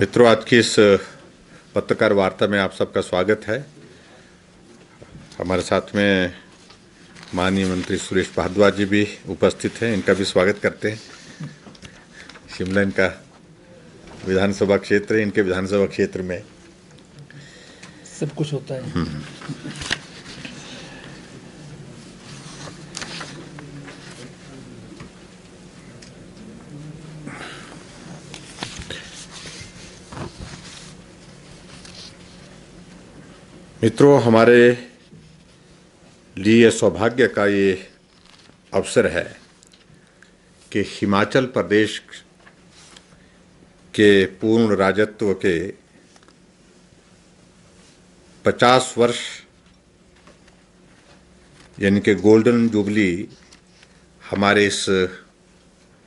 मित्रों, आज की इस पत्रकार वार्ता में आप सबका स्वागत है। हमारे साथ में माननीय मंत्री सुरेश भारद्वाज जी भी उपस्थित हैं, इनका भी स्वागत करते हैं। शिमला इनका विधानसभा क्षेत्र है, इनके विधानसभा क्षेत्र में सब कुछ होता है। मित्रों, हमारे लिए सौभाग्य का ये अवसर है कि हिमाचल प्रदेश के पूर्ण राजत्व के 50 वर्ष यानी कि गोल्डन जुबली हमारे इस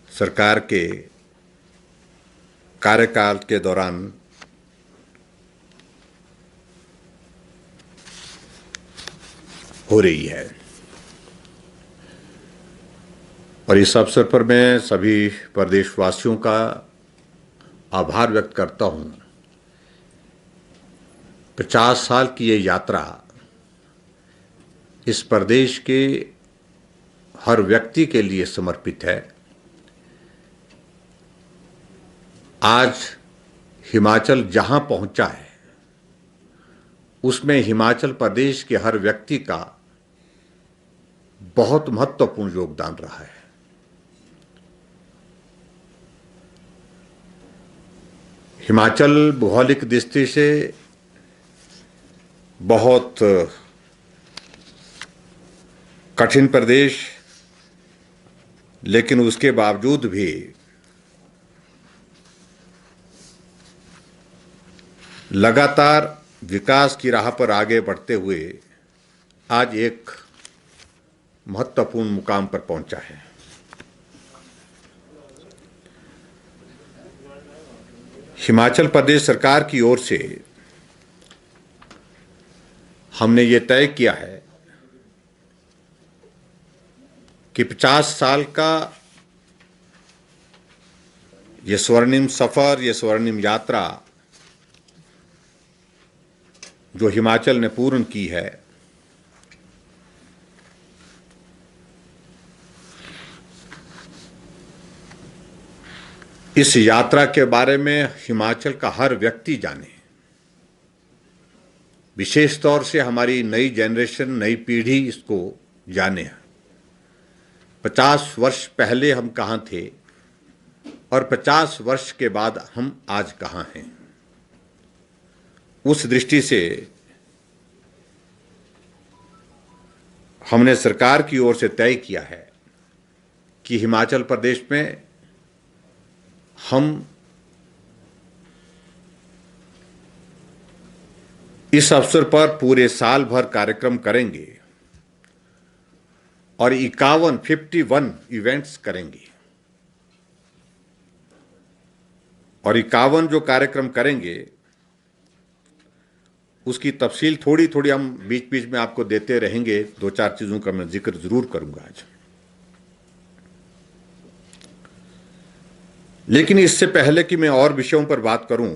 सरकार के कार्यकाल के दौरान हो रही है। और इस अवसर पर मैं सभी प्रदेशवासियों का आभार व्यक्त करता हूं। 50 साल की ये यात्रा इस प्रदेश के हर व्यक्ति के लिए समर्पित है। आज हिमाचल जहां पहुंचा है उसमें हिमाचल प्रदेश के हर व्यक्ति का बहुत महत्वपूर्ण योगदान रहा है। हिमाचल भौगोलिक दृष्टि से बहुत कठिन प्रदेश, लेकिन उसके बावजूद भी लगातार विकास की राह पर आगे बढ़ते हुए आज एक महत्वपूर्ण मुकाम पर पहुंचा है। हिमाचल प्रदेश सरकार की ओर से हमने ये तय किया है कि 50 साल का ये स्वर्णिम सफर, ये स्वर्णिम यात्रा जो हिमाचल ने पूर्ण की है, इस यात्रा के बारे में हिमाचल का हर व्यक्ति जाने, विशेष तौर से हमारी नई जनरेशन, नई पीढ़ी इसको जाने। 50 वर्ष पहले हम कहां थे और 50 वर्ष के बाद हम आज कहां हैं। उस दृष्टि से हमने सरकार की ओर से तय किया है कि हिमाचल प्रदेश में हम इस अवसर पर पूरे साल भर कार्यक्रम करेंगे और 51 इवेंट्स करेंगे। और 51 जो कार्यक्रम करेंगे उसकी तफसील थोड़ी थोड़ी हम बीच बीच में आपको देते रहेंगे। 2-4 चीजों का मैं जिक्र जरूर करूंगा आज। लेकिन इससे पहले कि मैं और विषयों पर बात करूं,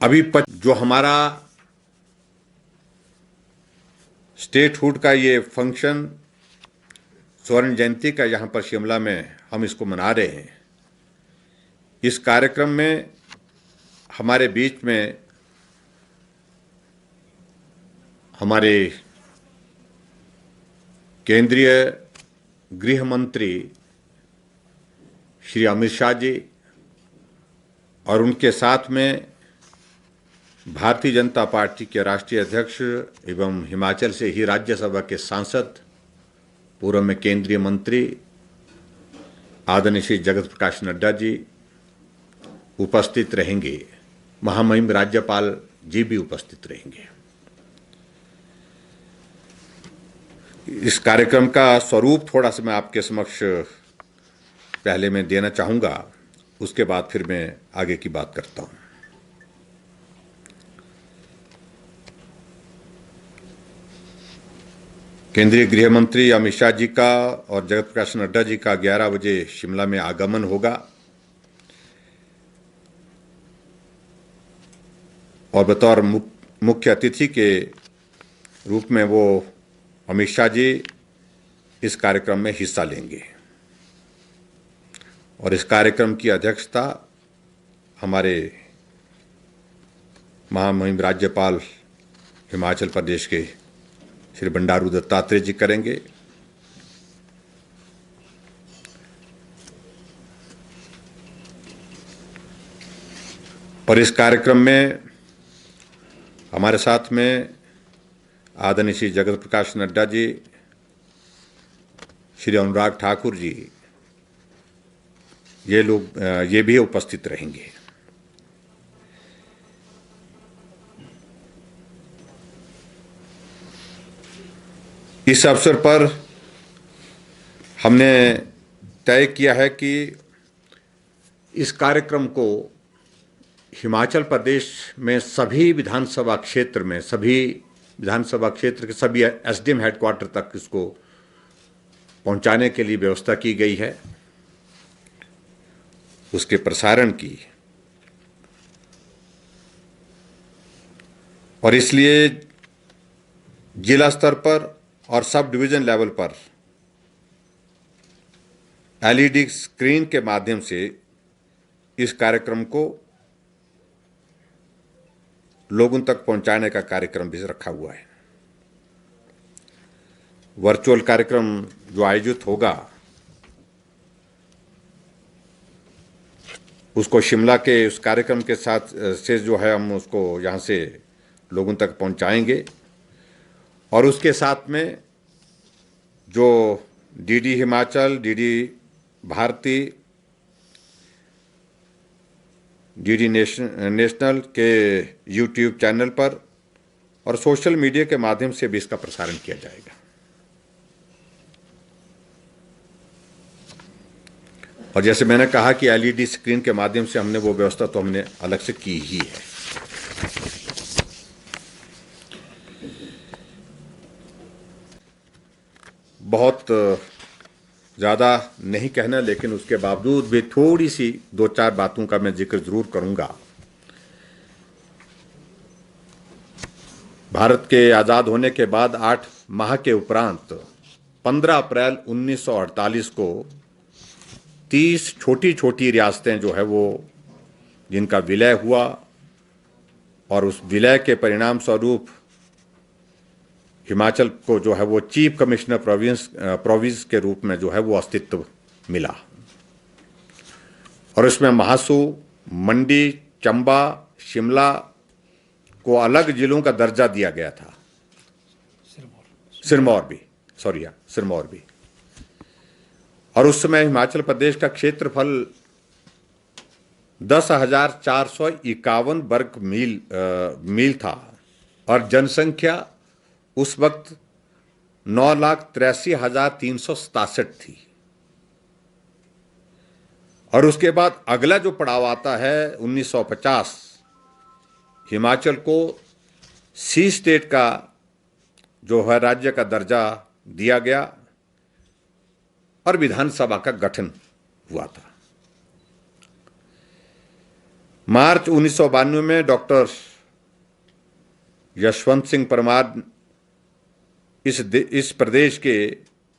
अभी जो हमारा स्टेटहुड का ये फंक्शन स्वर्ण जयंती का यहां पर शिमला में हम इसको मना रहे हैं, इस कार्यक्रम में हमारे बीच में हमारे केंद्रीय गृह मंत्री श्री अमित शाह जी और उनके साथ में भारतीय जनता पार्टी के राष्ट्रीय अध्यक्ष एवं हिमाचल से ही राज्यसभा के सांसद, पूर्व में केंद्रीय मंत्री आदरणीय श्री जगत प्रकाश नड्डा जी उपस्थित रहेंगे। महामहिम राज्यपाल जी भी उपस्थित रहेंगे। इस कार्यक्रम का स्वरूप थोड़ा सा मैं आपके समक्ष पहले मैं देना चाहूंगा, उसके बाद फिर मैं आगे की बात करता हूं। केंद्रीय गृह मंत्री अमित शाह जी का और जगत प्रकाश नड्डा जी का 11 बजे शिमला में आगमन होगा और बतौर मुख्य अतिथि के रूप में वो अमित शाह जी इस कार्यक्रम में हिस्सा लेंगे और इस कार्यक्रम की अध्यक्षता हमारे महामहिम राज्यपाल हिमाचल प्रदेश के श्री बंडारू दत्तात्रेय जी करेंगे। और इस कार्यक्रम में हमारे साथ में आदरणीय श्री जगत प्रकाश नड्डा जी, श्री अनुराग ठाकुर जी, ये भी उपस्थित रहेंगे। इस अवसर पर हमने तय किया है कि इस कार्यक्रम को हिमाचल प्रदेश में सभी विधानसभा क्षेत्र के सभी एसडीएम हेडक्वार्टर तक इसको पहुंचाने के लिए व्यवस्था की गई है, उसके प्रसारण की। और इसलिए जिला स्तर पर और सब डिवीजन लेवल पर एलईडी स्क्रीन के माध्यम से इस कार्यक्रम को लोगों तक पहुंचाने का कार्यक्रम भी रखा हुआ है। वर्चुअल कार्यक्रम जो आयोजित होगा उसको शिमला के उस कार्यक्रम के साथ से जो है हम उसको यहाँ से लोगों तक पहुंचाएंगे और उसके साथ में जो DD Himachal, DD Bharati, DD national के यूट्यूब चैनल पर और सोशल मीडिया के माध्यम से भी इसका प्रसारण किया जाएगा। और जैसे मैंने कहा कि एलईडी स्क्रीन के माध्यम से हमने वो व्यवस्था तो हमने अलग से की ही है। बहुत ज़्यादा नहीं कहना, लेकिन उसके बावजूद भी थोड़ी सी 2-4 बातों का मैं जिक्र जरूर करूंगा। भारत के आज़ाद होने के बाद 8 माह के उपरांत 15 अप्रैल 1948 को 30 छोटी छोटी रियासतें जो है वो जिनका विलय हुआ और उस विलय के परिणाम स्वरूप हिमाचल को जो है वो चीफ कमिश्नर प्रोविंस के रूप में जो है वो अस्तित्व मिला। और इसमें महासू, मंडी, चंबा, शिमला को अलग जिलों का दर्जा दिया गया था। सिरमौर भी। और उस समय हिमाचल प्रदेश का क्षेत्रफल 10,451 वर्ग मील था और जनसंख्या उस वक्त 9,83,367 थी। और उसके बाद अगला जो पड़ाव आता है 1950, हिमाचल को सी स्टेट का जो है राज्य का दर्जा दिया गया और विधानसभा का गठन हुआ था। मार्च 1992 में डॉक्टर यशवंत सिंह परमार इस प्रदेश के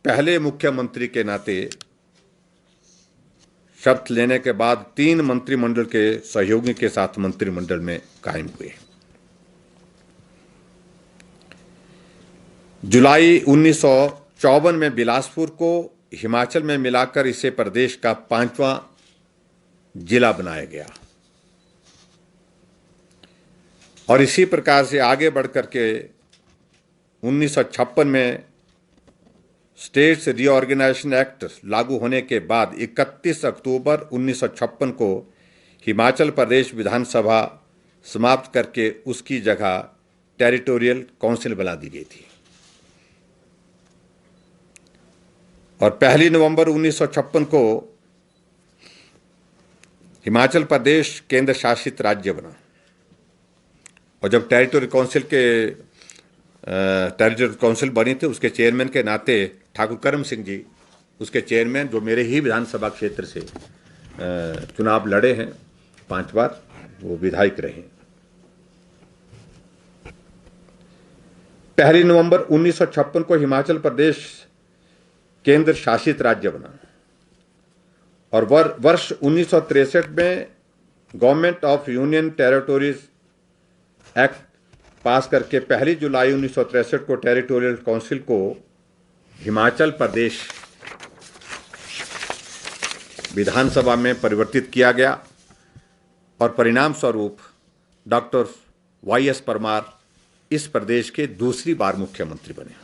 पहले मुख्यमंत्री के नाते शपथ लेने के बाद 3 मंत्रिमंडल के सहयोगी के साथ मंत्रिमंडल में कायम हुए। जुलाई 1954 में बिलासपुर को हिमाचल में मिलाकर इसे प्रदेश का 5वां जिला बनाया गया। और इसी प्रकार से आगे बढ़कर के 1956 में स्टेट्स रीऑर्गेनाइजेशन एक्ट लागू होने के बाद 31 अक्टूबर 1956 को हिमाचल प्रदेश विधानसभा समाप्त करके उसकी जगह टेरिटोरियल काउंसिल बना दी गई थी। और 1 नवंबर 1956 को हिमाचल प्रदेश केंद्र शासित राज्य बना। और जब टेरिटोरियल काउंसिल बनी थी, उसके चेयरमैन के नाते ठाकुर करम सिंह जी, उसके चेयरमैन, जो मेरे ही विधानसभा क्षेत्र से चुनाव लड़े हैं 5 बार, वो विधायक रहे। 1 नवंबर 1956 को हिमाचल प्रदेश केंद्र शासित राज्य बना और वर्ष 1963 में government of union territories act पास करके 1 जुलाई 1963 को टेरिटोरियल काउंसिल को हिमाचल प्रदेश विधानसभा में परिवर्तित किया गया और परिणाम स्वरूप डॉक्टर वाई.एस. परमार इस प्रदेश के दूसरी बार मुख्यमंत्री बने।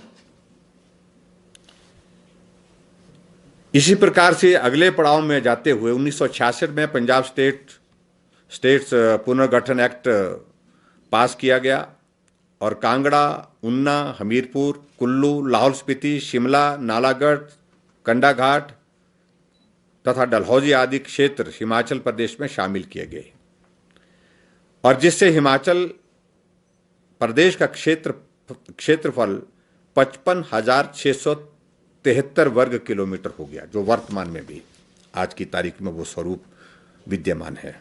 इसी प्रकार से अगले पड़ाव में जाते हुए 1966 में पंजाब स्टेट्स पुनर्गठन एक्ट पास किया गया और कांगड़ा, ऊना, हमीरपुर, कुल्लू, लाहौल स्पीति, शिमला, नालागढ़, कंडाघाट तथा डलहौजी आदि क्षेत्र हिमाचल प्रदेश में शामिल किए गए और जिससे हिमाचल प्रदेश का क्षेत्रफल 55,673 वर्ग किलोमीटर हो गया, जो वर्तमान में भी आज की तारीख में वो स्वरूप विद्यमान है।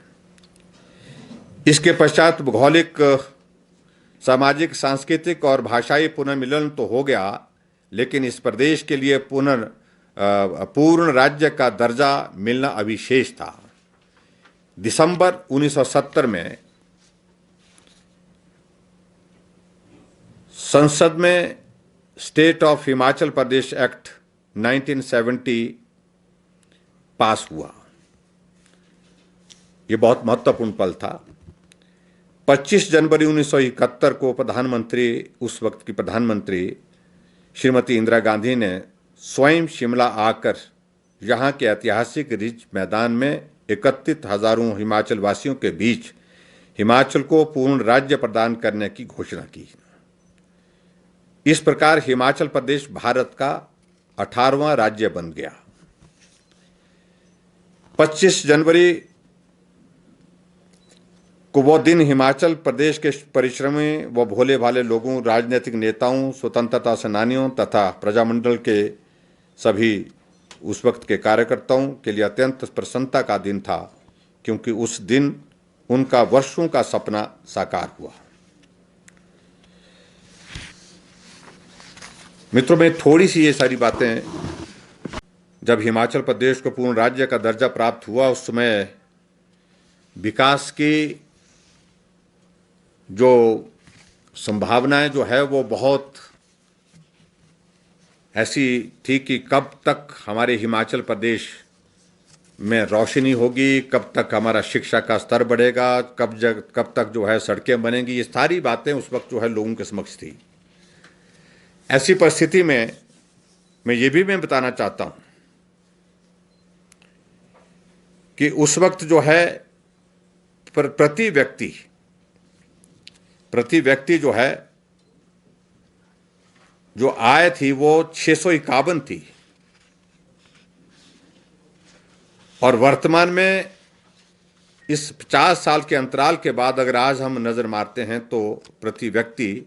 इसके पश्चात भौगोलिक, सामाजिक, सांस्कृतिक और भाषाई पुनर्मिलन तो हो गया, लेकिन इस प्रदेश के लिए पूर्ण राज्य का दर्जा मिलना अभी शेष था। दिसंबर 1970 में संसद में state of Himachal Pradesh act 1970 पास हुआ। यह बहुत महत्वपूर्ण पल था। 25 जनवरी 1971 को उस वक्त की प्रधानमंत्री श्रीमती इंदिरा गांधी ने स्वयं शिमला आकर यहाँ के ऐतिहासिक रिज मैदान में एकत्रित हजारों हिमाचल वासियों के बीच हिमाचल को पूर्ण राज्य प्रदान करने की घोषणा की। इस प्रकार हिमाचल प्रदेश भारत का 18वां राज्य बन गया। 25 जनवरी को वो दिन हिमाचल प्रदेश के परिश्रमी व भोले भाले लोगों, राजनीतिक नेताओं, स्वतंत्रता सेनानियों तथा प्रजामंडल के सभी उस वक्त के कार्यकर्ताओं के लिए अत्यंत प्रसन्नता का दिन था, क्योंकि उस दिन उनका वर्षों का सपना साकार हुआ। मित्रों, में थोड़ी सी ये सारी बातें, जब हिमाचल प्रदेश को पूर्ण राज्य का दर्जा प्राप्त हुआ उस समय विकास की जो संभावनाएं जो है वो बहुत ऐसी थी कि कब तक हमारे हिमाचल प्रदेश में रोशनी होगी, कब तक हमारा शिक्षा का स्तर बढ़ेगा, कब तक जो है सड़कें बनेंगी, ये सारी बातें उस वक्त जो है लोगों के समक्ष थी। ऐसी परिस्थिति में मैं बताना चाहता हूं कि उस वक्त जो है प्रति व्यक्ति जो है जो आय थी वो 651 थी और वर्तमान में इस 50 साल के अंतराल के बाद अगर आज हम नजर मारते हैं तो प्रति व्यक्ति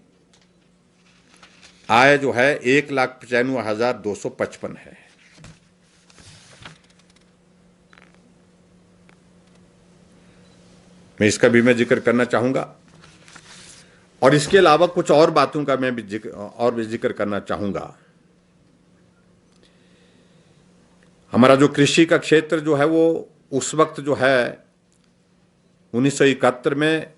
आय जो है 1,95,255 है। मैं इसका भी जिक्र करना चाहूंगा और इसके अलावा कुछ और बातों का मैं भी जिक्र करना चाहूंगा। हमारा जो कृषि का क्षेत्र जो है वो उस वक्त जो है 1971 में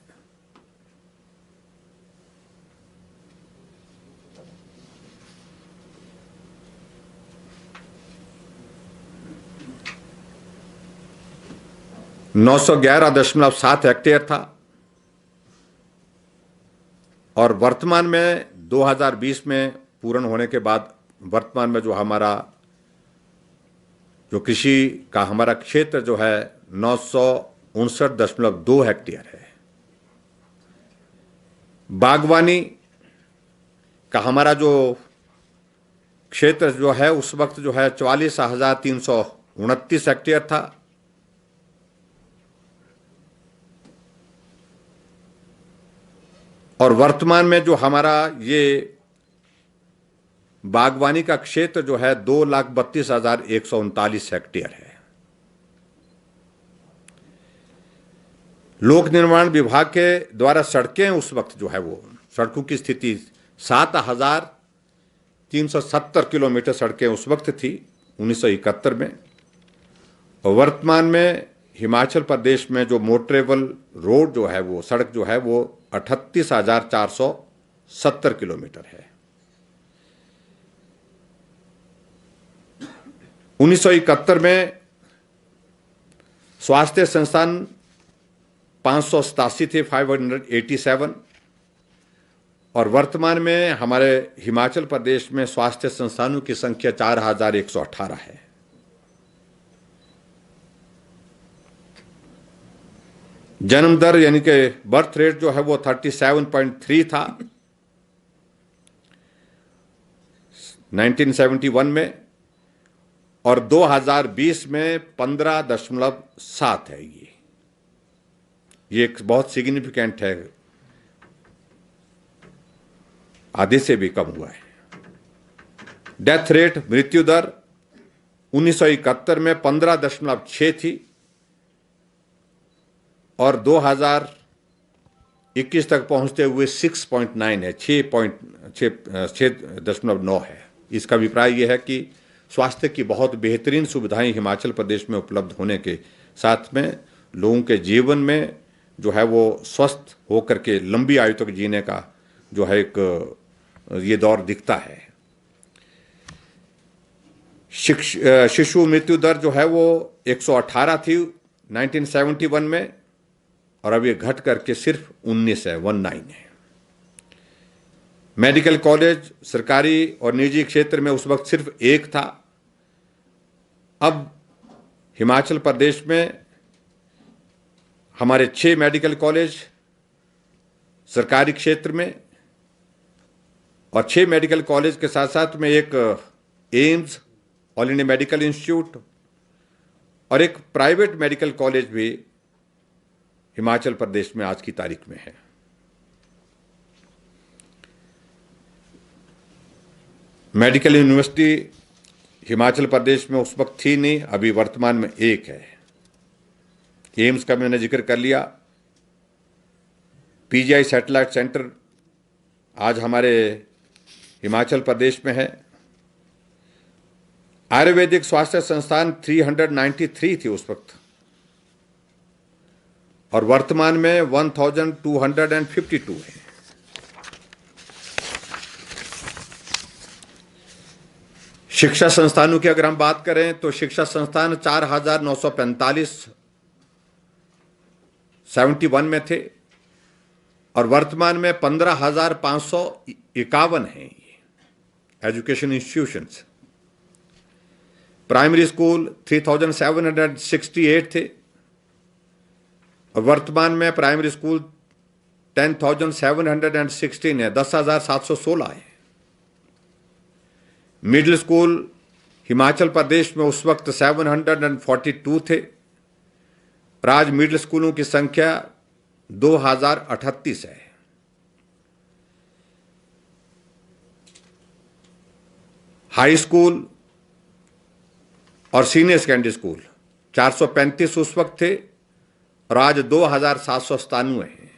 $911.7 हेक्टेयर था और वर्तमान में 2020 में पूर्ण होने के बाद वर्तमान में जो हमारा जो कृषि का हमारा क्षेत्र जो है 959.2 हेक्टेयर है। बागवानी का हमारा जो क्षेत्र जो है उस वक्त जो है 44,329 हेक्टेयर था और वर्तमान में जो हमारा ये बागवानी का क्षेत्र जो है 2,32,139 हेक्टेयर है। लोक निर्माण विभाग के द्वारा सड़कें उस वक्त जो है वो सड़कों की स्थिति 7,370 किलोमीटर सड़कें उस वक्त थी 1971 में, और वर्तमान में हिमाचल प्रदेश में जो मोटरेबल रोड जो है, वो सड़क जो है, वो 38,470 किलोमीटर है। 1971 में स्वास्थ्य संस्थान 587 थे, 587, और वर्तमान में हमारे हिमाचल प्रदेश में स्वास्थ्य संस्थानों की संख्या 4,118 है। जन्म दर यानी कि बर्थ रेट जो है वो 37.3 था 1971 में, और 2020 में 15.7 है। ये एक बहुत सिग्निफिकेंट है, आधे से भी कम हुआ है। डेथ रेट, मृत्यु दर 1971 में 15.6 थी और 2021 तक पहुंचते हुए 6.9 है, 6.9 है। इसका अभिप्राय यह है कि स्वास्थ्य की बहुत बेहतरीन सुविधाएं हिमाचल प्रदेश में उपलब्ध होने के साथ में लोगों के जीवन में जो है वो स्वस्थ होकर के लंबी आयु तक जीने का जो है एक ये दौर दिखता है। शिशु मृत्यु दर जो है वो 118 थी 1971 में, और अब ये घट करके सिर्फ 19 है, 19 है। मेडिकल कॉलेज सरकारी और निजी क्षेत्र में उस वक्त सिर्फ एक था। अब हिमाचल प्रदेश में हमारे 6 मेडिकल कॉलेज सरकारी क्षेत्र में, और 6 मेडिकल कॉलेज के साथ साथ में एक AIIMS, all India medical institute, और एक प्राइवेट मेडिकल कॉलेज भी हिमाचल प्रदेश में आज की तारीख में है। मेडिकल यूनिवर्सिटी हिमाचल प्रदेश में उस वक्त थी नहीं, अभी वर्तमान में एक है। एम्स का मैंने जिक्र कर लिया। पीजीआई सैटेलाइट सेंटर आज हमारे हिमाचल प्रदेश में है। आयुर्वेदिक स्वास्थ्य संस्थान 393 थी उस वक्त, और वर्तमान में 1252 है। शिक्षा संस्थानों की अगर हम बात करें तो शिक्षा संस्थान 4,945 71 में थे, और वर्तमान में 15,551 हैं एजुकेशन इंस्टीट्यूशंस। प्राइमरी स्कूल 3,768 थे, और वर्तमान में प्राइमरी स्कूल 10,716 है, 10,716 है। मिडिल स्कूल हिमाचल प्रदेश में उस वक्त 742 थे, और आज मिडिल स्कूलों की संख्या 2,038 है। हाई स्कूल और सीनियर सेकेंडरी स्कूल 435 उस वक्त थे, और आज 2,797 है।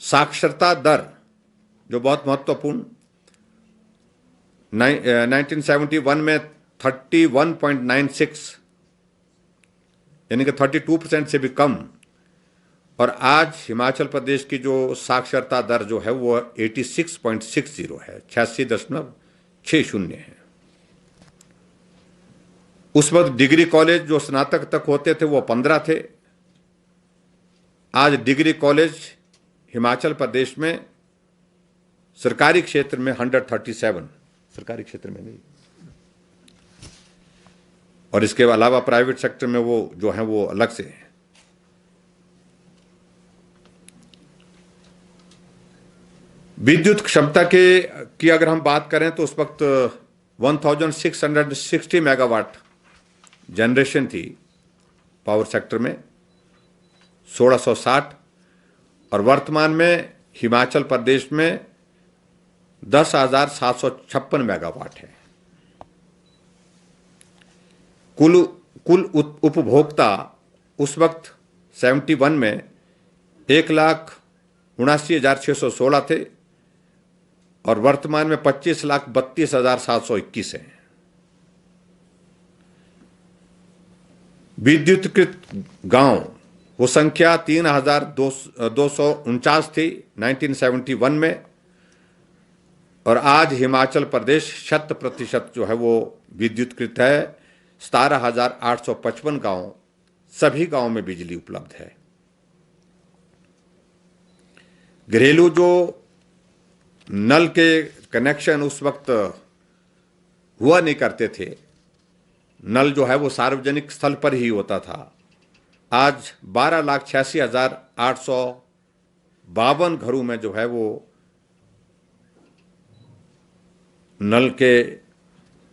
साक्षरता दर जो बहुत महत्वपूर्ण, 1971 में 31.96 यानी कि 32% से भी कम, और आज हिमाचल प्रदेश की जो साक्षरता दर जो है वो 86.60 है, 86.60 है। उस वक्त डिग्री कॉलेज जो स्नातक तक होते थे वो 15 थे। आज डिग्री कॉलेज हिमाचल प्रदेश में सरकारी क्षेत्र में 137, सरकारी क्षेत्र में नहीं, और इसके अलावा प्राइवेट सेक्टर में वो जो है वो अलग से है। विद्युत क्षमता की अगर हम बात करें तो उस वक्त 1660 मेगावाट जनरेशन थी पावर सेक्टर में 1660, और वर्तमान में हिमाचल प्रदेश में 10,756 मेगावाट है। कुल उपभोक्ता उस वक्त 71 में 1,79,616 थे, और वर्तमान में 25,32,721 हैं। विद्युतीकृत गांव वो संख्या 3,249 थी 1971 में, और आज हिमाचल प्रदेश 100% जो है वो विद्युतीकृत है। 17,855 गांव, सभी गांवों में बिजली उपलब्ध है। घरेलू जो नल के कनेक्शन उस वक्त हुआ नहीं करते थे, नल जो है वो सार्वजनिक स्थल पर ही होता था। आज 12,86,852 घरों में जो है वो नल के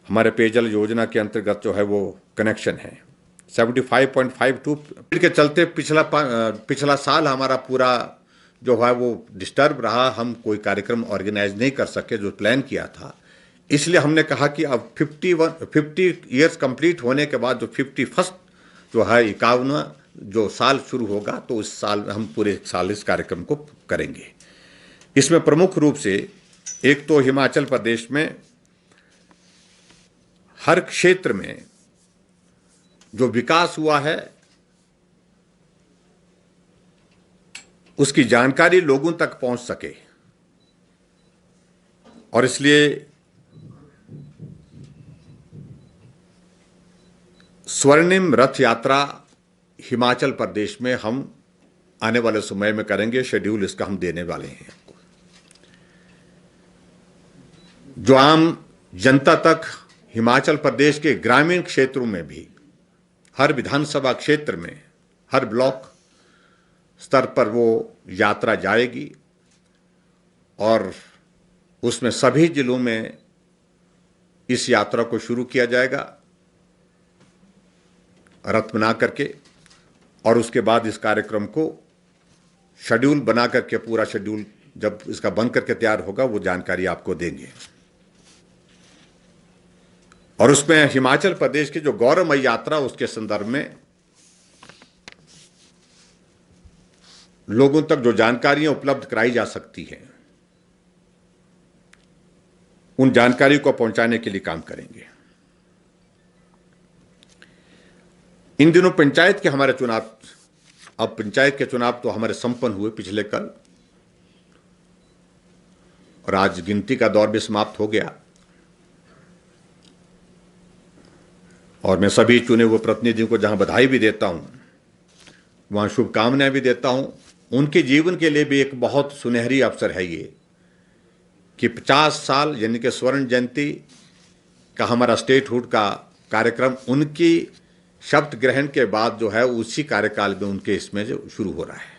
हमारे पेयजल योजना के अंतर्गत जो है वो कनेक्शन है। 75.52 के चलते पिछला साल हमारा पूरा जो है वो डिस्टर्ब रहा। हम कोई कार्यक्रम ऑर्गेनाइज नहीं कर सके जो प्लान किया था। इसलिए हमने कहा कि अब 50 ईयर्स कंप्लीट होने के बाद जो 51st जो है 51वां जो साल शुरू होगा, तो इस साल हम पूरे साल इस कार्यक्रम को करेंगे। इसमें प्रमुख रूप से एक तो हिमाचल प्रदेश में हर क्षेत्र में जो विकास हुआ है उसकी जानकारी लोगों तक पहुंच सके, और इसलिए स्वर्णिम रथ यात्रा हिमाचल प्रदेश में हम आने वाले समय में करेंगे। शेड्यूल इसका हम देने वाले हैं। जो आम जनता तक हिमाचल प्रदेश के ग्रामीण क्षेत्रों में भी हर विधानसभा क्षेत्र में हर ब्लॉक स्तर पर वो यात्रा जाएगी, और उसमें सभी जिलों में इस यात्रा को शुरू किया जाएगा रथ बना करके, और उसके बाद इस कार्यक्रम को शेड्यूल बना करके पूरा शेड्यूल जब इसका बन करके तैयार होगा वो जानकारी आपको देंगे। और उसमें हिमाचल प्रदेश की जो गौरवमय यात्रा उसके संदर्भ में लोगों तक जो जानकारियां उपलब्ध कराई जा सकती हैं उन जानकारी को पहुंचाने के लिए काम करेंगे। इन दिनों पंचायत के हमारे चुनाव, अब पंचायत के चुनाव तो हमारे संपन्न हुए पिछले कल, और आज गिनती का दौर भी समाप्त हो गया। और मैं सभी चुने हुए प्रतिनिधियों को जहां बधाई भी देता हूं, वहां शुभकामनाएं भी देता हूं। उनके जीवन के लिए भी एक बहुत सुनहरी अवसर है ये कि 50 साल यानी कि स्वर्ण जयंती का हमारा स्टेटहुड का कार्यक्रम उनकी शपथ ग्रहण के बाद जो है उसी कार्यकाल में उनके इसमें जो शुरू हो रहा है।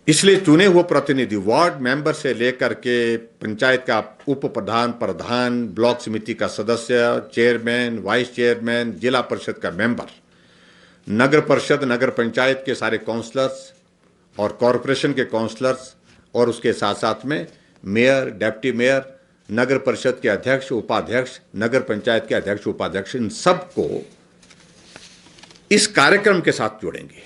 इसलिए चुने हुए प्रतिनिधि वार्ड मेंबर से लेकर के पंचायत का उप प्रधान, प्रधान, ब्लॉक समिति का सदस्य, चेयरमैन, वाइस चेयरमैन, जिला परिषद का मेंबर, नगर परिषद, नगर पंचायत के सारे काउंसलर्स और कॉरपोरेशन के काउंसलर्स, और उसके साथ साथ में मेयर, डिप्टी मेयर, नगर परिषद के अध्यक्ष, उपाध्यक्ष, नगर पंचायत के अध्यक्ष, उपाध्यक्ष, इन सबको इस कार्यक्रम के साथ जोड़ेंगे।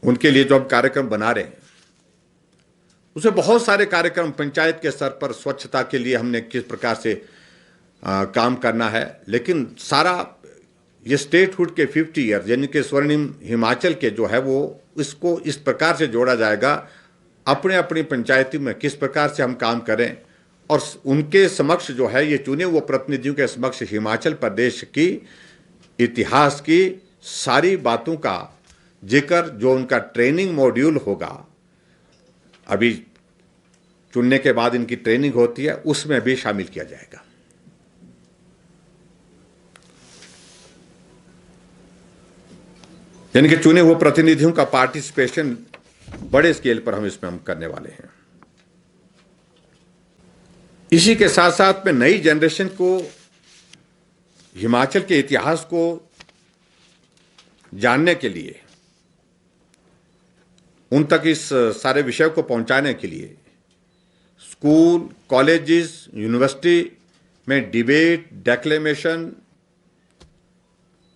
उनके लिए जो हम कार्यक्रम बना रहे हैं उसमें बहुत सारे कार्यक्रम पंचायत के स्तर पर स्वच्छता के लिए हमने किस प्रकार से काम करना है, लेकिन सारा ये स्टेटहुड के 50 ईयर यानी कि स्वर्णिम हिमाचल के जो है वो इसको इस प्रकार से जोड़ा जाएगा अपने अपनी पंचायती में किस प्रकार से हम काम करें, और उनके समक्ष जो है ये चुने हुए प्रतिनिधियों के समक्ष हिमाचल प्रदेश की इतिहास की सारी बातों का जिक्र, जो उनका ट्रेनिंग मॉड्यूल होगा, अभी चुनने के बाद इनकी ट्रेनिंग होती है, उसमें भी शामिल किया जाएगा। यानी कि चुने हुए प्रतिनिधियों का पार्टिसिपेशन बड़े स्केल पर हम इसमें करने वाले हैं। इसी के साथ साथ में नई जनरेशन को हिमाचल के इतिहास को जानने के लिए, उन तक इस सारे विषय को पहुंचाने के लिए स्कूल, कॉलेजेस, यूनिवर्सिटी में debate, declamation,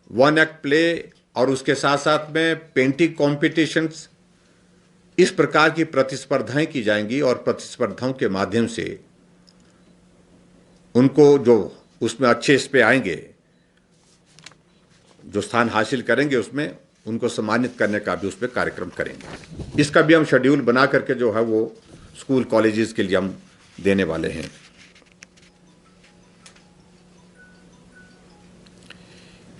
one act play, और उसके साथ साथ में पेंटिंग कॉम्पिटिशन्स, इस प्रकार की प्रतिस्पर्धाएं की जाएंगी और प्रतिस्पर्धाओं के माध्यम से उनको जो उसमें अच्छे इस पे आएंगे, जो स्थान हासिल करेंगे, उसमें उनको सम्मानित करने का भी उसमें कार्यक्रम करेंगे। इसका भी हम शेड्यूल बना करके जो है वो स्कूल कॉलेजेस के लिए हम देने वाले हैं।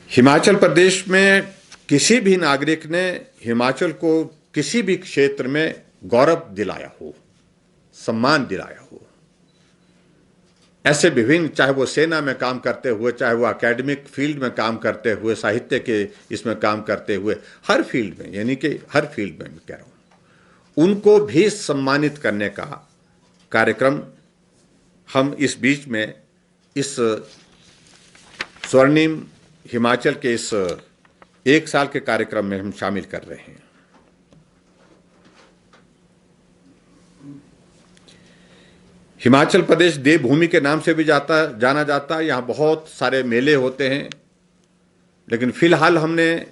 हिमाचल प्रदेश में किसी भी नागरिक ने हिमाचल को किसी भी क्षेत्र में गौरव दिलाया हो, सम्मान दिलाया हो, ऐसे विभिन्न, चाहे वो सेना में काम करते हुए, चाहे वो एकेडमिक फील्ड में काम करते हुए, साहित्य के इसमें काम करते हुए, हर फील्ड में, यानी कि हर फील्ड में मैं कह रहा हूं, उनको भी सम्मानित करने का कार्यक्रम हम इस बीच में इस स्वर्णिम हिमाचल के इस 1 साल के कार्यक्रम में हम शामिल कर रहे हैं। हिमाचल प्रदेश देवभूमि के नाम से भी जाना जाता है। यहाँ बहुत सारे मेले होते हैं, लेकिन फिलहाल हमने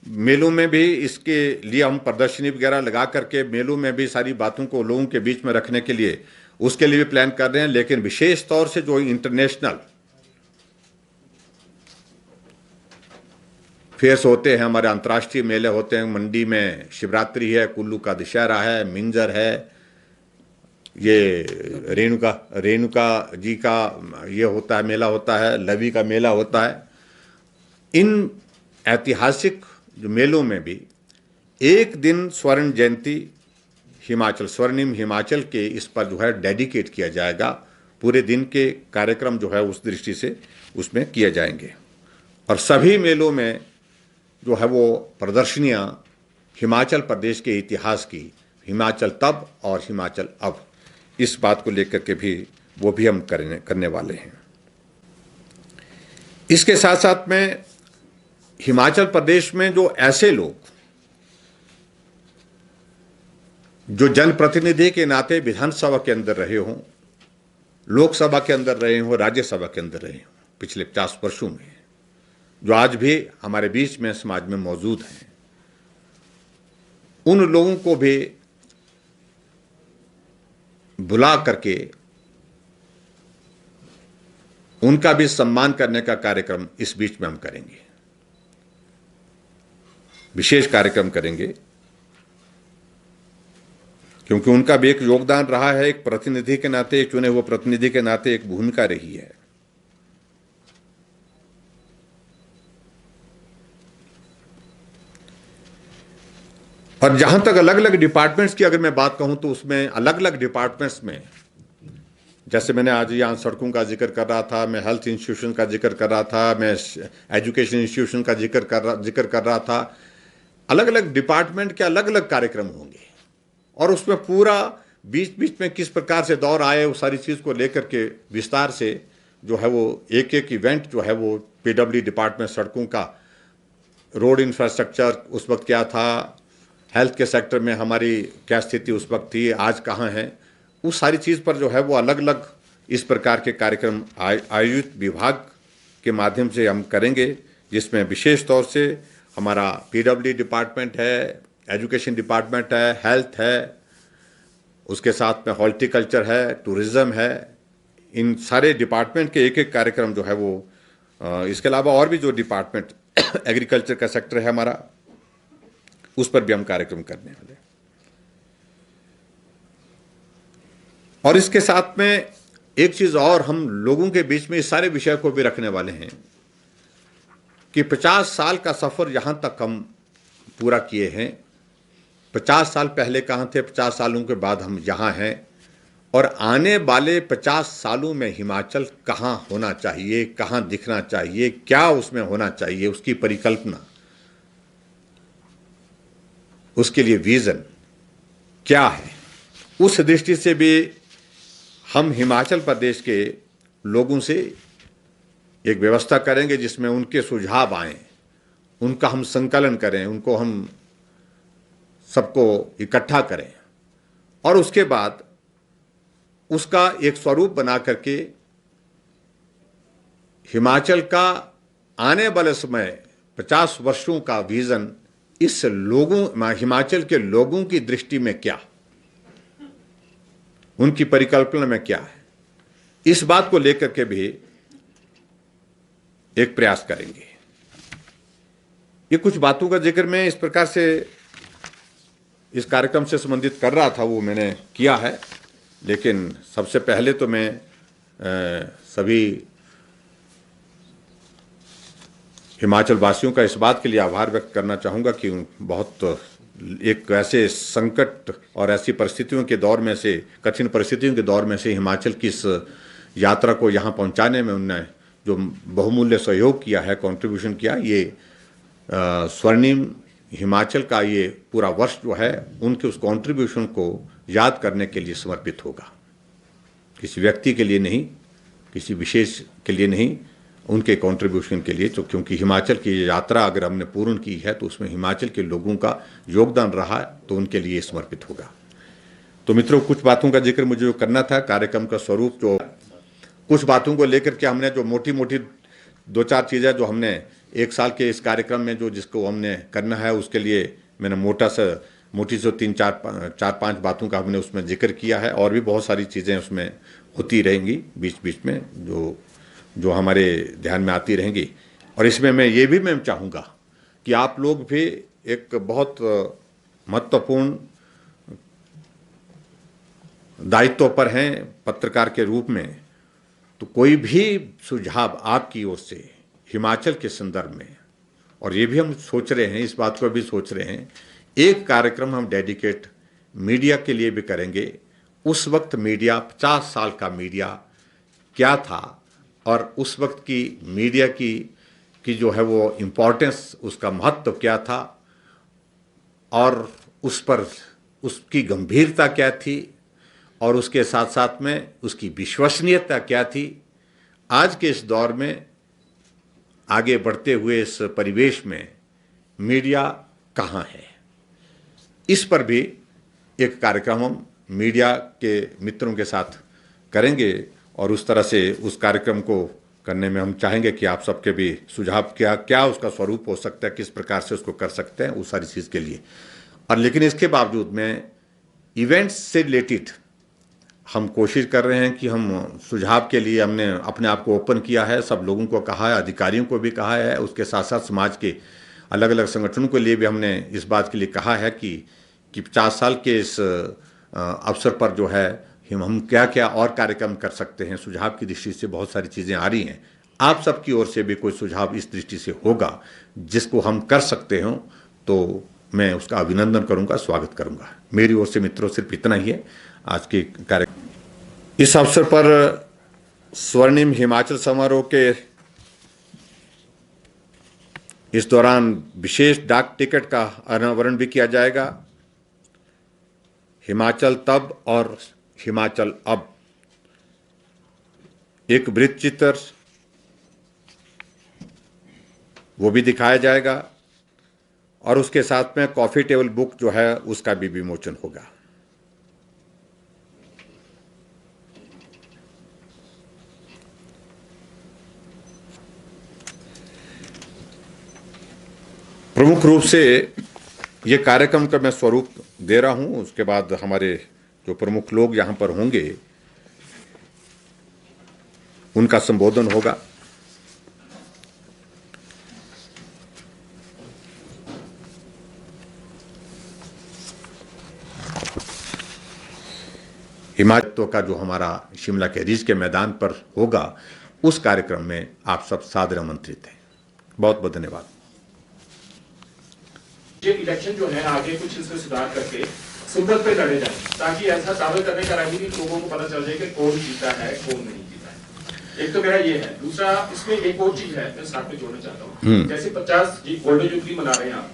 मेलों में भी इसके लिए हम प्रदर्शनी वगैरह लगा करके मेलों में भी सारी बातों को लोगों के बीच में रखने के लिए उसके लिए भी प्लान कर रहे हैं। लेकिन विशेष तौर से जो इंटरनेशनल फेयर्स होते हैं, हमारे अंतर्राष्ट्रीय मेले होते हैं, मंडी में शिवरात्रि है, कुल्लू का दशहरा है, मिंजर है, ये रेणुका जी का ये होता है, मेला होता है, लवी का मेला होता है। इन ऐतिहासिक जो मेलों में भी एक दिन स्वर्ण जयंती हिमाचल, स्वर्णिम हिमाचल के इस पर जो है डेडिकेट किया जाएगा। पूरे दिन के कार्यक्रम जो है उस दृष्टि से उसमें किए जाएंगे और सभी मेलों में जो है वो प्रदर्शनियां हिमाचल प्रदेश के इतिहास की, हिमाचल तब और हिमाचल अब, इस बात को लेकर के भी वो भी हम करने वाले हैं। इसके साथ साथ में हिमाचल प्रदेश में जो ऐसे लोग जो जनप्रतिनिधि के नाते विधानसभा के अंदर रहे हों, लोकसभा के अंदर रहे हों, राज्यसभा के अंदर रहे हों पिछले 50 वर्षों में, जो आज भी हमारे बीच में समाज में मौजूद हैं, उन लोगों को भी बुला करके उनका भी सम्मान करने का कार्यक्रम इस बीच में हम करेंगे, विशेष कार्यक्रम करेंगे, क्योंकि उनका भी एक योगदान रहा है, एक प्रतिनिधि के नाते, एक चुने हुए प्रतिनिधि के नाते एक भूमिका रही है। और जहां तक अलग अलग डिपार्टमेंट्स की अगर मैं बात कहूं तो उसमें अलग अलग डिपार्टमेंट्स में, जैसे मैंने आज यहाँ सड़कों का जिक्र कर रहा था, मैं हेल्थ इंस्टीट्यूशन का जिक्र कर रहा था, मैं एजुकेशन इंस्टीट्यूशन का जिक्र कर रहा था, अलग अलग डिपार्टमेंट के अलग अलग कार्यक्रम होंगे और उसमें पूरा बीच बीच में किस प्रकार से दौर आए उस सारी चीज़ को लेकर के विस्तार से जो है वो एक एक इवेंट जो है वो पीडब्ल्यू डिपार्टमेंट, सड़कों का, रोड इंफ्रास्ट्रक्चर उस वक्त क्या था, हेल्थ के सेक्टर में हमारी क्या स्थिति उस वक्त थी, आज कहाँ है, उस सारी चीज़ पर जो है वो अलग अलग इस प्रकार के कार्यक्रम आयोजित विभाग के माध्यम से हम करेंगे, जिसमें विशेष तौर से हमारा पीडब्ल्यू डिपार्टमेंट है, एजुकेशन डिपार्टमेंट है, हेल्थ है, उसके साथ में हॉर्टिकल्चर है, टूरिज़्म है, इन सारे डिपार्टमेंट के एक एक कार्यक्रम जो है वो, इसके अलावा और भी जो डिपार्टमेंट एग्रीकल्चर का सेक्टर है हमारा, उस पर भी हम कार्यक्रम करने वाले हैं। और इसके साथ में एक चीज़ और हम लोगों के बीच में इस सारे विषय को भी रखने वाले हैं कि 50 साल का सफ़र यहाँ तक हम पूरा किए हैं। 50 साल पहले कहाँ थे, 50 सालों के बाद हम यहाँ हैं, और आने वाले 50 सालों में हिमाचल कहाँ होना चाहिए, कहाँ दिखना चाहिए, क्या उसमें होना चाहिए, उसकी परिकल्पना, उसके लिए विजन क्या है, उस दृष्टि से भी हम हिमाचल प्रदेश के लोगों से एक व्यवस्था करेंगे जिसमें उनके सुझाव आएं, उनका हम संकलन करें, उनको हम सबको इकट्ठा करें और उसके बाद उसका एक स्वरूप बना करके हिमाचल का आने वाले समय 50 वर्षों का विजन इस लोगों, हिमाचल के लोगों की दृष्टि में क्या, उनकी परिकल्पना में क्या है, इस बात को लेकर के भी एक प्रयास करेंगे। ये कुछ बातों का जिक्र मैं इस प्रकार से इस कार्यक्रम से संबंधित कर रहा था, वो मैंने किया है। लेकिन सबसे पहले तो मैं सभी हिमाचल वासियों का इस बात के लिए आभार व्यक्त करना चाहूँगा कि बहुत एक ऐसे संकट और ऐसी परिस्थितियों के दौर में से, कठिन परिस्थितियों के दौर में से हिमाचल की इस यात्रा को यहाँ पहुँचाने में उन्होंने जो बहुमूल्य सहयोग किया है, कंट्रीब्यूशन किया, ये स्वर्णिम हिमाचल का ये पूरा वर्ष जो है उनके उस कंट्रीब्यूशन को याद करने के लिए समर्पित होगा। किसी व्यक्ति के लिए नहीं, किसी विशेष के लिए नहीं, उनके कंट्रीब्यूशन के लिए। तो क्योंकि हिमाचल की यात्रा अगर हमने पूर्ण की है तो उसमें हिमाचल के लोगों का योगदान रहा, तो उनके लिए समर्पित होगा। तो मित्रों, कुछ बातों का जिक्र मुझे जो करना था, कार्यक्रम का स्वरूप, जो कुछ बातों को लेकर के हमने जो मोटी मोटी दो चार चीज़ें जो हमने एक साल के इस कार्यक्रम में जो जिसको हमने करना है, उसके लिए मैंने मोटी से तीन चार पांच बातों का हमने उसमें जिक्र किया है। और भी बहुत सारी चीज़ें उसमें होती रहेंगी बीच बीच में, जो हमारे ध्यान में आती रहेंगी। और इसमें मैं चाहूँगा कि आप लोग भी एक बहुत महत्वपूर्ण दायित्व पर हैं पत्रकार के रूप में। तो कोई भी सुझाव आपकी ओर से हिमाचल के संदर्भ में, और ये भी हम सोच रहे हैं, इस बात को भी सोच रहे हैं, एक कार्यक्रम हम डेडिकेट मीडिया के लिए भी करेंगे। उस वक्त मीडिया, 50 साल का मीडिया क्या था और उस वक्त की मीडिया की जो है वो इम्पोर्टेंस, उसका महत्व क्या था और उस पर उसकी गंभीरता क्या थी और उसके साथ साथ में उसकी विश्वसनीयता क्या थी। आज के इस दौर में, आगे बढ़ते हुए इस परिवेश में मीडिया कहाँ है, इस पर भी एक कार्यक्रम हम मीडिया के मित्रों के साथ करेंगे। और उस तरह से उस कार्यक्रम को करने में हम चाहेंगे कि आप सबके भी सुझाव क्या उसका स्वरूप हो सकता है, किस प्रकार से उसको कर सकते हैं, उस सारी चीज़ के लिए। और लेकिन इसके बावजूद में इवेंट्स से रिलेटेड हम कोशिश कर रहे हैं कि हम सुझाव के लिए हमने अपने आप को ओपन किया है, सब लोगों को कहा है, अधिकारियों को भी कहा है, उसके साथ साथ समाज के अलग अलग संगठनों के लिए भी हमने इस बात के लिए कहा है कि 50 साल के इस अवसर पर जो है हम क्या क्या और कार्यक्रम कर सकते हैं। सुझाव की दृष्टि से बहुत सारी चीज़ें आ रही हैं। आप सबकी ओर से भी कोई सुझाव इस दृष्टि से होगा जिसको हम कर सकते हों, तो मैं उसका अभिनंदन करूंगा, स्वागत करूंगा। मेरी ओर से मित्रों सिर्फ इतना ही है आज के कार्यक्रम। इस अवसर पर स्वर्णिम हिमाचल समारोह के इस दौरान विशेष डाक टिकट का अनावरण भी किया जाएगा। हिमाचल तब और हिमाचल अब, एक वृत्त चित्र वो भी दिखाया जाएगा और उसके साथ में कॉफी टेबल बुक जो है उसका भी विमोचन होगा। प्रमुख रूप से ये कार्यक्रम का मैं स्वरूप दे रहा हूं। उसके बाद हमारे जो प्रमुख लोग यहां पर होंगे उनका संबोधन होगा। हिमाचल का जो हमारा शिमला के रिज के मैदान पर होगा, उस कार्यक्रम में आप सब सादर आमंत्रित हैं। बहुत बहुत धन्यवाद। ये इलेक्शन जो है आगे कुछ इसमें सुधार करके सिंबल पे लड़े जाए, ताकि ऐसा दावे करने का राजनीतिक लोगों को पता चल जाए कि कौन जीता है कौन नहीं जीता है। एक तो मेरा ये है। दूसरा, इसमें एक और चीज है मैं साथ में जोड़ना चाहता हूँ। जैसे 50 गोल्डन जुबली मना रहे हैं आप,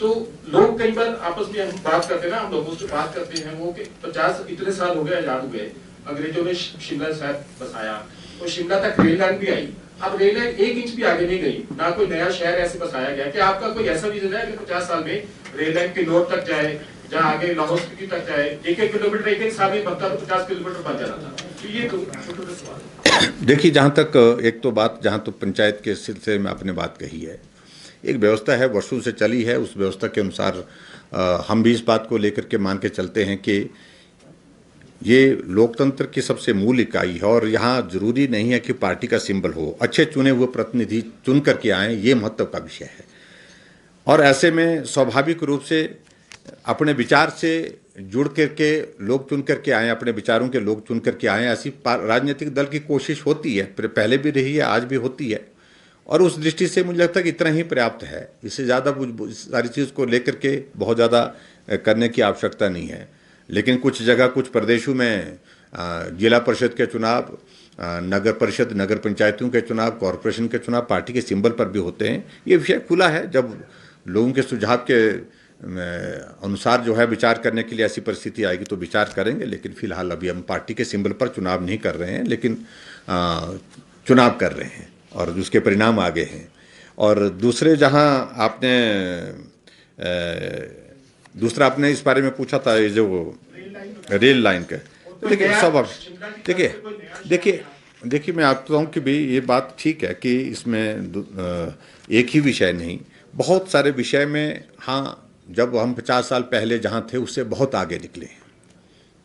तो लोग कई बार आपस में हम बात करते हैं ना, हम लोगों से बात करते हैं वो कि 50 इतने साल हो गए आजाद हुए, अंग्रेजों ने शिमला शहर बसाया, तो शिमला तक रेल लाइन भी आई। अब रेल लाइन 1 इंच भी आगे नहीं गई, ना कोई नया शहर ऐसे बसाया गया। कि आपका कोई ऐसा विजन है कि 50 साल में रेल लाइन किन्नौर तक जाए, जहाँ आगे लाहौल स्पीति तक जाए, 1-1 किलोमीटर 1-1 साल में बनता, तो 50 किलोमीटर बन जाना था। तो ये छोटा सवाल। देखिए, जहाँ तक एक तो बात, जहाँ तो पंचायत के सिलसिले में आपने बात कही है, एक व्यवस्था है, वर्षों से चली है। उस व्यवस्था के अनुसार हम भी इस बात को लेकर के मान के चलते हैं कि ये लोकतंत्र की सबसे मूल इकाई है और यहाँ जरूरी नहीं है कि पार्टी का सिंबल हो, अच्छे चुने हुए प्रतिनिधि चुन करके आए, ये महत्व का विषय है। और ऐसे में स्वाभाविक रूप से अपने विचार से जुड़ करके लोग चुन करके आए, अपने विचारों के लोग चुन करके आए, ऐसी राजनीतिक दल की कोशिश होती है, पहले भी रही है, आज भी होती है। और उस दृष्टि से मुझे लगता है कि इतना ही पर्याप्त है, इससे ज़्यादा सारी चीज़ को लेकर के बहुत ज़्यादा करने की आवश्यकता नहीं है। लेकिन कुछ जगह, कुछ प्रदेशों में जिला परिषद के चुनाव, नगर परिषद, नगर पंचायतों के चुनाव, कॉरपोरेशन के चुनाव पार्टी के सिंबल पर भी होते हैं। ये विषय खुला है, जब लोगों के सुझाव के अनुसार जो है विचार करने के लिए ऐसी परिस्थिति आएगी तो विचार करेंगे। लेकिन फिलहाल अभी हम पार्टी के सिंबल पर चुनाव नहीं कर रहे हैं, लेकिन चुनाव कर रहे हैं और उसके परिणाम आगे हैं। और दूसरे जहां आपने दूसरा आपने इस बारे में पूछा था, ये जो रेल लाइन का, देखिए सब देखिए मैं आपको कहूँ कि भाई ये बात ठीक है कि इसमें एक ही विषय नहीं, बहुत सारे विषय में, हाँ, जब हम 50 साल पहले जहाँ थे उससे बहुत आगे निकले हैं।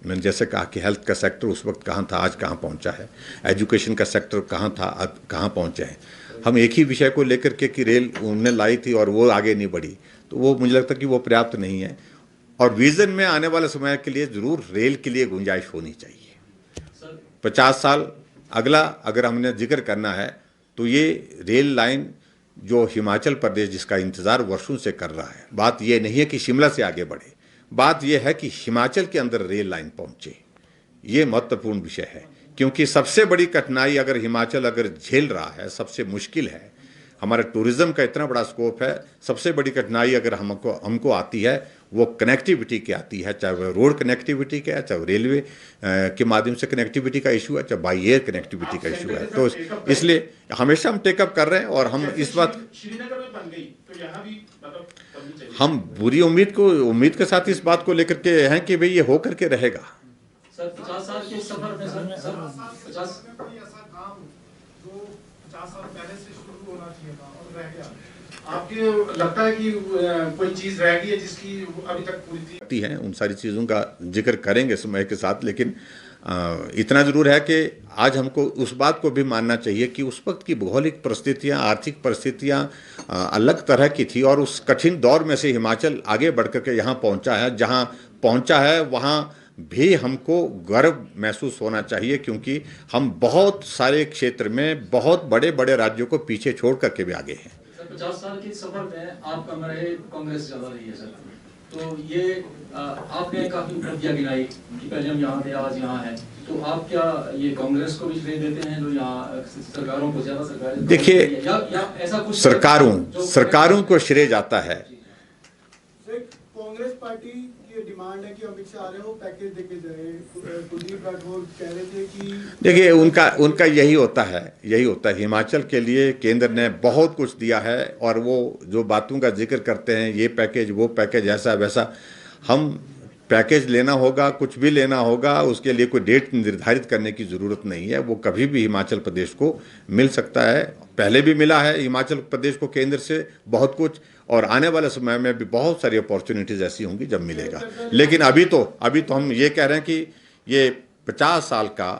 मैंने जैसे कहा कि हेल्थ का सेक्टर उस वक्त कहाँ था, आज कहाँ पहुँचा है, एजुकेशन का सेक्टर कहाँ था, अब कहाँ पहुँचे हैं। हम एक ही विषय को लेकर के कि रेल उन्होंने लाई थी और वो आगे नहीं बढ़ी, तो वो मुझे लगता है कि वो पर्याप्त नहीं है। और विजन में आने वाले समय के लिए ज़रूर रेल के लिए गुंजाइश होनी चाहिए। 50 साल अगला अगर हमने जिक्र करना है तो ये रेल लाइन जो हिमाचल प्रदेश जिसका इंतज़ार वर्षों से कर रहा है, बात ये नहीं है कि शिमला से आगे बढ़े, बात ये है कि हिमाचल के अंदर रेल लाइन पहुंचे। ये महत्वपूर्ण विषय है, क्योंकि सबसे बड़ी कठिनाई अगर हिमाचल अगर झेल रहा है, सबसे मुश्किल है, हमारे टूरिज्म का इतना बड़ा स्कोप है, सबसे बड़ी कठिनाई अगर हमको आती है वो कनेक्टिविटी की आती है, चाहे वो रोड कनेक्टिविटी का है, चाहे रेलवे के माध्यम से कनेक्टिविटी का इशू है, चाहे बाई एयर कनेक्टिविटी का इशू है। तो इसलिए हमेशा हम टेकअप कर रहे हैं और हम इस बात, श्रीनगर में बन गई तो यहाँ भी मतलब करनी चाहिए। हम बुरी उम्मीद के साथ इस बात को लेकर के हैं कि भाई ये हो करके रहेगा। सर 50 साल के सफर में सर 50 कोई ऐसा काम जो 50 साल पहले से शुरू होना चाहिए था और रह गया, आपको लगता है कि कोई चीज रह गई है जिसकी अभी तक पूरी थी? है उन सारी चीज़ों का जिक्र करेंगे समय के साथ, लेकिन इतना ज़रूर है कि आज हमको उस बात को भी मानना चाहिए कि उस वक्त की भौगोलिक परिस्थितियाँ, आर्थिक परिस्थितियाँ अलग तरह की थी और उस कठिन दौर में से हिमाचल आगे बढ़ कर के यहाँ पहुँचा है। जहाँ पहुँचा है वहाँ भी हमको गर्व महसूस होना चाहिए, क्योंकि हम बहुत सारे क्षेत्र में बहुत बड़े बड़े राज्यों को पीछे छोड़ करके भी आगे हैं। 50 साल के सफर में आपका मेरे कांग्रेस ज्यादा रही है सर, तो ये आपने काफी उपलब्धियां गिनाई कि पहले हम यहाँ थे, आज यहाँ हैं, तो आप क्या ये कांग्रेस को भी श्रेय देते हैं जो यहाँ सरकारों को ज्यादा सरकारें? देखिए, या ऐसा कुछ सरकारों को श्रेय जाता है। कांग्रेस पार्टी की डिमांड है कि अमित शाह आ रहे हो पैकेज देके जाए। कुलदीप राठौर कह रहे थे कि देखिए उनका यही होता है हिमाचल के लिए केंद्र ने बहुत कुछ दिया है और वो जो बातों का जिक्र करते हैं, ये पैकेज वो पैकेज ऐसा वैसा, हम पैकेज लेना होगा, कुछ भी लेना होगा, उसके लिए कोई डेट निर्धारित करने की ज़रूरत नहीं है। वो कभी भी हिमाचल प्रदेश को मिल सकता है, पहले भी मिला है हिमाचल प्रदेश को केंद्र से बहुत कुछ, और आने वाले समय में भी बहुत सारी अपॉर्चुनिटीज़ ऐसी होंगी जब मिलेगा। लेकिन अभी तो हम ये कह रहे हैं कि ये 50 साल का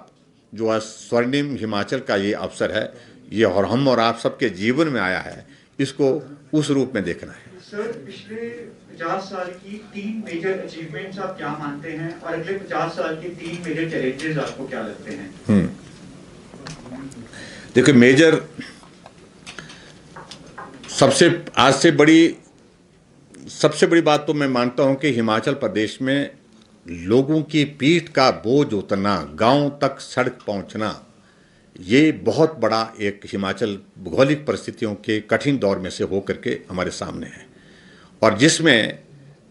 जो है स्वर्णिम हिमाचल का ये अवसर है, ये और हम और आप सबके जीवन में आया है, इसको उस रूप में देखना है। सर, पिछले 50 साल की 3 मेजर अचीवमेंट्स आप क्या मानते हैं और अगले 50 साल के 3 मेजर चैलेंजेस आपको क्या लगते हैं? देखिए, मेजर सबसे बड़ी बात तो मैं मानता हूं कि हिमाचल प्रदेश में लोगों की पीठ का बोझ उतना, गांव तक सड़क पहुंचना, ये बहुत बड़ा एक हिमाचल भौगोलिक परिस्थितियों के कठिन दौर में से होकर के हमारे सामने है, और जिसमें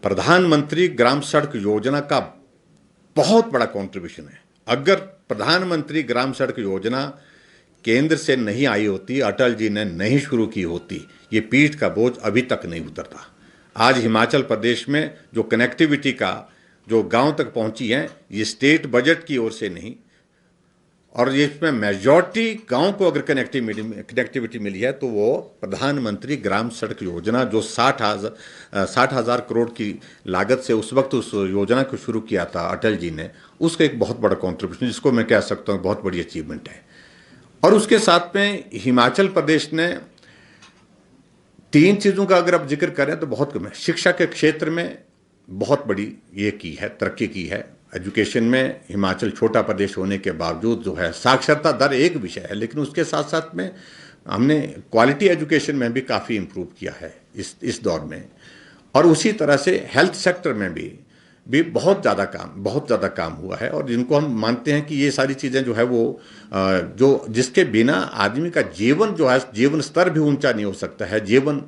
प्रधानमंत्री ग्राम सड़क योजना का बहुत बड़ा कंट्रीब्यूशन है। अगर प्रधानमंत्री ग्राम सड़क योजना केंद्र से नहीं आई होती, अटल जी ने नहीं शुरू की होती, ये पीठ का बोझ अभी तक नहीं उतरता। आज हिमाचल प्रदेश में जो कनेक्टिविटी का जो गांव तक पहुंची है, ये स्टेट बजट की ओर से नहीं, और इसमें मेजॉरिटी गांव को अगर कनेक्टिविटी मिली है तो वो प्रधानमंत्री ग्राम सड़क योजना जो 60,000 करोड़ की लागत से उस वक्त उस योजना को शुरू किया था अटल जी ने, उसका एक बहुत बड़ा कॉन्ट्रीब्यूशन, जिसको मैं कह सकता हूँ बहुत बड़ी अचीवमेंट है। और उसके साथ में हिमाचल प्रदेश ने 3 चीज़ों का अगर आप जिक्र करें तो बहुत कम है। शिक्षा के क्षेत्र में बहुत बड़ी ये की है, तरक्की की है। एजुकेशन में हिमाचल छोटा प्रदेश होने के बावजूद जो है साक्षरता दर एक विषय है, लेकिन उसके साथ साथ में हमने क्वालिटी एजुकेशन में भी काफ़ी इम्प्रूव किया है इस दौर में। और उसी तरह से हेल्थ सेक्टर में भी बहुत ज़्यादा काम हुआ है। और जिनको हम मानते हैं कि ये सारी चीज़ें जो है वो जो जिसके बिना आदमी का जीवन जो है, जीवन स्तर भी ऊंचा नहीं हो सकता है, जीवन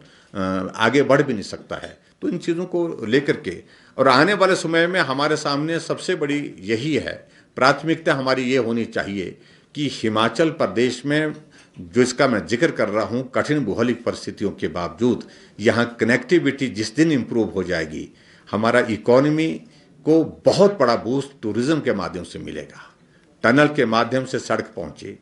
आगे बढ़ भी नहीं सकता है। तो इन चीज़ों को लेकर के और आने वाले समय में हमारे सामने सबसे बड़ी यही है, प्राथमिकता हमारी ये होनी चाहिए कि हिमाचल प्रदेश में जो इसका मैं जिक्र कर रहा हूँ, कठिन भौगोलिक परिस्थितियों के बावजूद यहाँ कनेक्टिविटी जिस दिन इम्प्रूव हो जाएगी, हमारा इकोनॉमी को बहुत बड़ा बूस्ट टूरिज्म के माध्यम से मिलेगा। टनल के माध्यम से सड़क पहुँचे,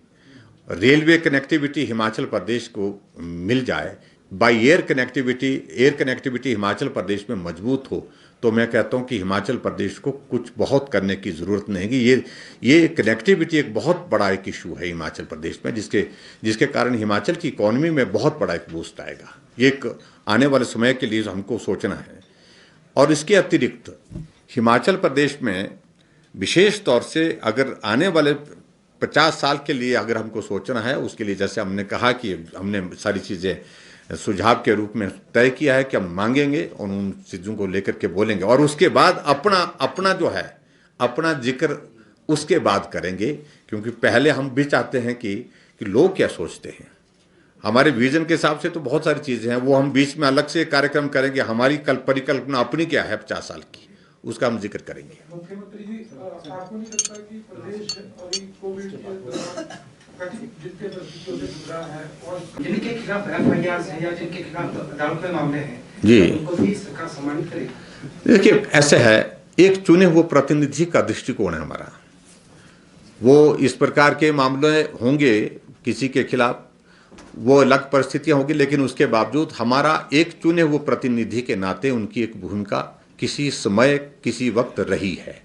रेलवे कनेक्टिविटी हिमाचल प्रदेश को मिल जाए, by air connectivity Himachal Pradesh में मजबूत हो, तो मैं कहता हूँ कि हिमाचल प्रदेश को कुछ बहुत करने की ज़रूरत नहीं है। ये कनेक्टिविटी एक बहुत बड़ा एक इशू है हिमाचल प्रदेश में, जिसके कारण हिमाचल की इकोनॉमी में बहुत बड़ा एक बूस्ट आएगा। ये एक आने वाले समय के लिए हमको सोचना है। और इसके अतिरिक्त हिमाचल प्रदेश में विशेष तौर से अगर आने वाले 50 साल के लिए अगर हमको सोचना है, उसके लिए जैसे हमने कहा कि हमने सारी चीज़ें सुझाव के रूप में तय किया है कि हम मांगेंगे और उन चीज़ों को लेकर के बोलेंगे, और उसके बाद अपना जो है अपना जिक्र उसके बाद करेंगे। क्योंकि पहले हम भी चाहते हैं कि लोग क्या सोचते हैं। हमारे विजन के हिसाब से तो बहुत सारी चीज़ें हैं, वो हम बीच में अलग से कार्यक्रम करेंगे। हमारी परिकल्पना अपनी क्या है 50 साल की, उसका हम जिक्र करेंगे। मुख्यमंत्री जी, आपको नहीं लगता कि प्रदेश अभी कोविड के दौरान कठिन जितने परिस्थितियों से गुजरा है और जिनके खिलाफ एफआईआर है या जिनके खिलाफ अदालत में मामले हैं जी, उनको भी सरकार सम्मानित करे? देखिए, ऐसे है, एक चुने हुए प्रतिनिधि का दृष्टिकोण है हमारा। वो इस प्रकार के मामले होंगे किसी के खिलाफ, वो अलग परिस्थितियां होगी, लेकिन उसके बावजूद हमारा एक चुने हुए प्रतिनिधि के नाते उनकी एक भूमिका किसी समय किसी वक्त रही है।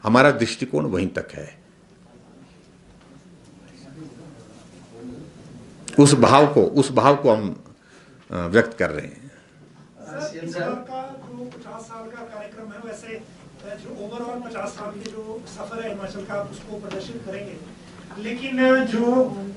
हमारा दृष्टिकोण वहीं तक है। उस भाव को हम व्यक्त कर रहे हैं। इस बार का जो 50 साल का कार्यक्रम है, वैसे जो ओवरऑल 50 साल के जो सफर है हिमाचल का, आप उसको प्रदर्शित करेंगे। लेकिन जो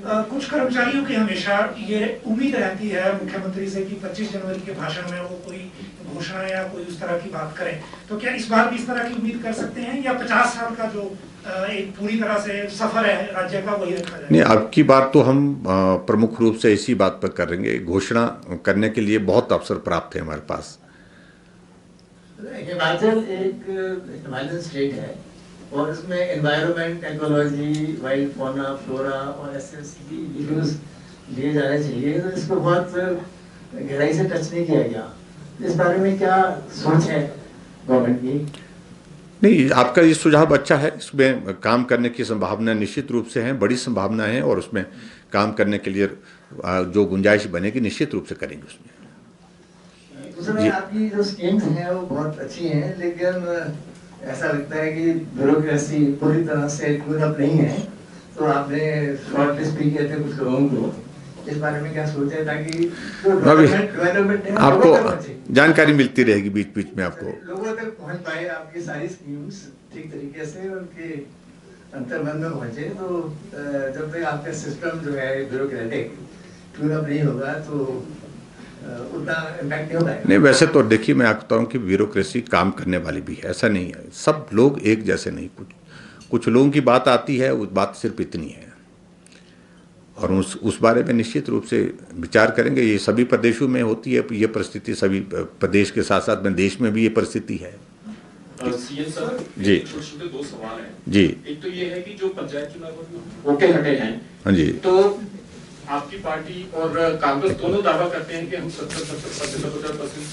कुछ कर्मचारियों की हमेशा ये उम्मीद रहती है मुख्यमंत्री से कि 25 जनवरी के भाषण में वो कोई घोषणा या कोई उस तरह की बात करें, तो क्या इस बार भी इस तरह की उम्मीद कर सकते हैं, या 50 साल का जो एक पूरी तरह से सफर है राज्य का वही रखा जाए? नहीं, अब की बात तो हम प्रमुख रूप से इसी बात पर करेंगे। घोषणा करने के लिए बहुत अवसर प्राप्त है हमारे पास। हिमाचल एक हिमालयन स्टेट है और इसमें environment, ecology, wild fauna, flora और ऐसे इश्यूज लिए जाने चाहिए। तो इसको बहुत गहराई से टच नहीं किया गया। इस बारे में क्या सोच है गवर्नमेंट की? नहीं, आपका ये सुझाव अच्छा है। इसमें काम करने की संभावना निश्चित रूप से है, बड़ी संभावना है, और उसमें काम करने के लिए जो गुंजाइश बनेगी निश्चित रूप से करेंगे उसमें। उसमें आपकी जो स्कीम्स हैं वो बहुत अच्छी हैं, लेकिन ऐसा लगता है कि ब्यूरोक्रेसी पूरी तरह से डेवलप नहीं है। तो आपने शॉर्ट लिस्ट भी किए थे कुछ लोगों को, इस बारे में क्या सोचा है ताकि डेवलपमेंट है आपको जानकारी मिलती रहेगी बीच बीच में, आपको लोगों तक पहुंच पाए आपकी सारी स्कीम्स ठीक तरीके से, उनके अंतर्मन में पहुंचे। तो जब तक आपका सिस्टम जो है ब्यूरोक्रेटिक डेवलप नहीं होगा तो उतना इम्पैक्ट नहीं होगा। नहीं, वैसे तो देखिए, मैं कहता हूँ कि ब्यूरोक्रेसी काम करने वाली भी है, ऐसा नहीं है। सब लोग एक जैसे नहीं, कुछ लोगों की बात आती है, उस बात सिर्फ इतनी है, और उस बारे में निश्चित रूप से विचार करेंगे। ये सभी प्रदेशों में होती है ये परिस्थिति, सभी प्रदेश के साथ साथ में देश में भी ये परिस्थिति है। सीएम सर जी, छोटे 2 सवाल हैं जी। एक तो ये है कि जो पंचायत चुनाव होके हटे हैं, हाँ जी, तो आपकी पार्टी और कांग्रेस दोनों दावा करते हैं कि हम 70-75%